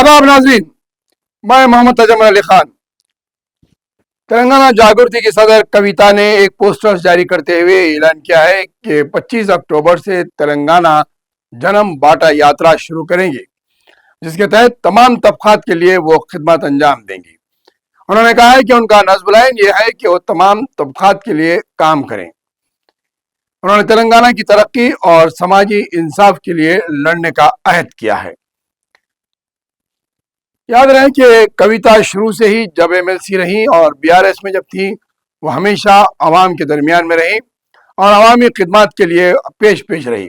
आदाब नाज़रीन, मैं मोहम्मद तजम्मुल अली खान। तेलंगाना जागृति की सदर कविता ने एक पोस्टर जारी करते हुए ऐलान किया है कि 25 अक्टूबर से तेलंगाना जन्म बाटा यात्रा शुरू करेंगे, जिसके तहत तमाम तबकात के लिए वो खिदमत अंजाम देंगी। उन्होंने कहा है कि उनका नस्ब लाइन ये है कि वो तमाम तबकात के लिए काम करें। उन्होंने तेलंगाना की तरक्की और समाजी इंसाफ के लिए लड़ने का अहद किया है। याद रहे कि कविता शुरू से ही जब एमएलसी रही और बीआरएस में जब थी, वो हमेशा आवाम के दरमियान में रही और अवामी खिदमत के लिए पेश पेश रही।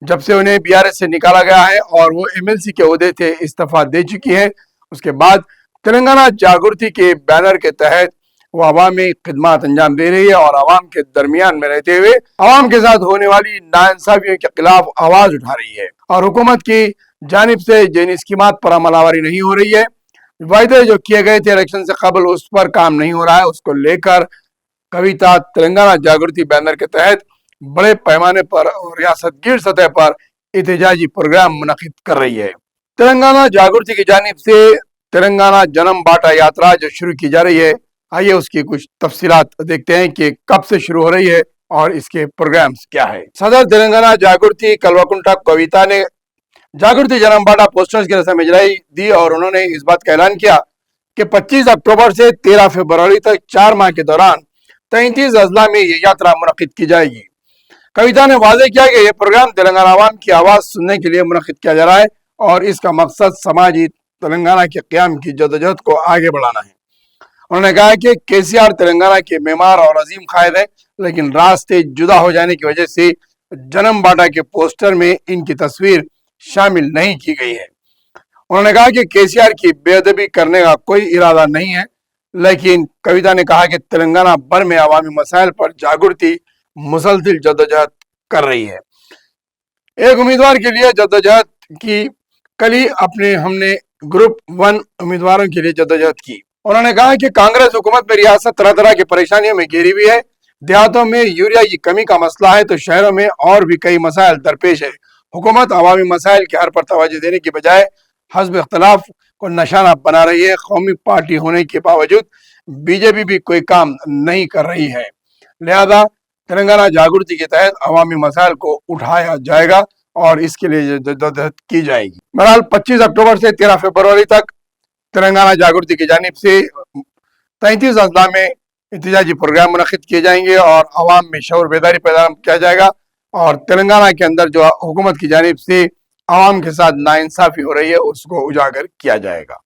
जब से उन्हें बीआरएस से निकाला गया है और वो एमएलसी के ओहदे से इस्तीफा दे चुकी है, उसके बाद तेलंगाना जागृति के बैनर के तहत वो अवामी खिदमत अंजाम दे रही है और आवाम के दरमियान में रहते हुए आवाम के साथ होने वाली नाइंसाफियों के खिलाफ आवाज उठा रही है। और हुकूमत की जानिब से जिन स्कीमात पर अमलावरी नहीं हो रही है, वायदे जो किए गए थे इलेक्शन से कबल, उस पर काम नहीं हो रहा है, उसको लेकर कविता तेलंगाना जागृति बैनर के तहत बड़े पैमाने पर रियासत गिर सतह पर एहतजाजी प्रोग्राम मुनक्किद कर रही है। तेलंगाना जागृति की जानिब से तेलंगाना जन्म बाटा यात्रा जो शुरू की जा रही है, आइए उसकी कुछ तफसीलात देखते हैं कि कब से शुरू हो रही है और इसके प्रोग्राम्स क्या है। सदर तेलंगाना जागृति कल्वाकुंटा कविता ने जागृति जन्म बाटा पोस्टर्स की रस्म इजराई दी और उन्होंने इस बात का ऐलान किया कि 25 अक्टूबर से 13 फरवरी तक 4 माह के दौरान 33 अजला में ये यात्रा मुनक्किद की जाएगी। कविता ने वाजे किया कि यह प्रोग्राम तेलंगाना आवाम की आवाज सुनने के लिए मुनक्किद किया जा रहा है और इसका मकसद समाजी तेलंगाना के क़याम की जदोजहद को आगे बढ़ाना है। उन्होंने कहा कि केसीआर तेलंगाना के मेमार और अजीम कायद है, लेकिन रास्ते जुदा हो जाने की वजह से जन्म बाटा के पोस्टर में इनकी तस्वीर शामिल नहीं की गई है। उन्होंने कहा कि केसीआर की बेअदबी करने का कोई इरादा नहीं है, लेकिन कविता ने कहा कि तेलंगाना भर में अवामी मसाइल पर जागृति मुसलसिल जद्दोजहद कर रही है। एक उम्मीदवार के लिए जद्दोजहद की, कल ही हमने ग्रुप 1 उम्मीदवारों के लिए जद्दोजहद की। उन्होंने कहा कि कांग्रेस हुकूमत में रियासत तरह तरह की परेशानियों में घिरी हुई है। देहातों में यूरिया की कमी का मसला है तो शहरों में और भी कई मसाइल दरपेश है। हुकूमत अवामी मसाइल के हर पर तवज्जो देने की बजाय हस्ब इख्तलाफ को निशाना बना रही है। कौमी पार्टी होने के बावजूद बीजेपी भी कोई काम नहीं कर रही है, लिहाजा तेलंगाना जागृति के तहत अवामी मसाइल को उठाया जाएगा और इसके लिए जद्दोजहद की जाएगी। बहरहाल 25 अक्टूबर से 13 फरवरी तक तेलंगाना जागृति की जानिब से 33 अजला में एहतजाजी प्रोग्राम मुनक्किद किए जाएंगे और आवाम में शऊर बेदारी पैदा किया जाएगा और तेलंगाना के अंदर जो हुकूमत की जानिब से आवाम के साथ नाइंसाफी हो रही है उसको उजागर किया जाएगा।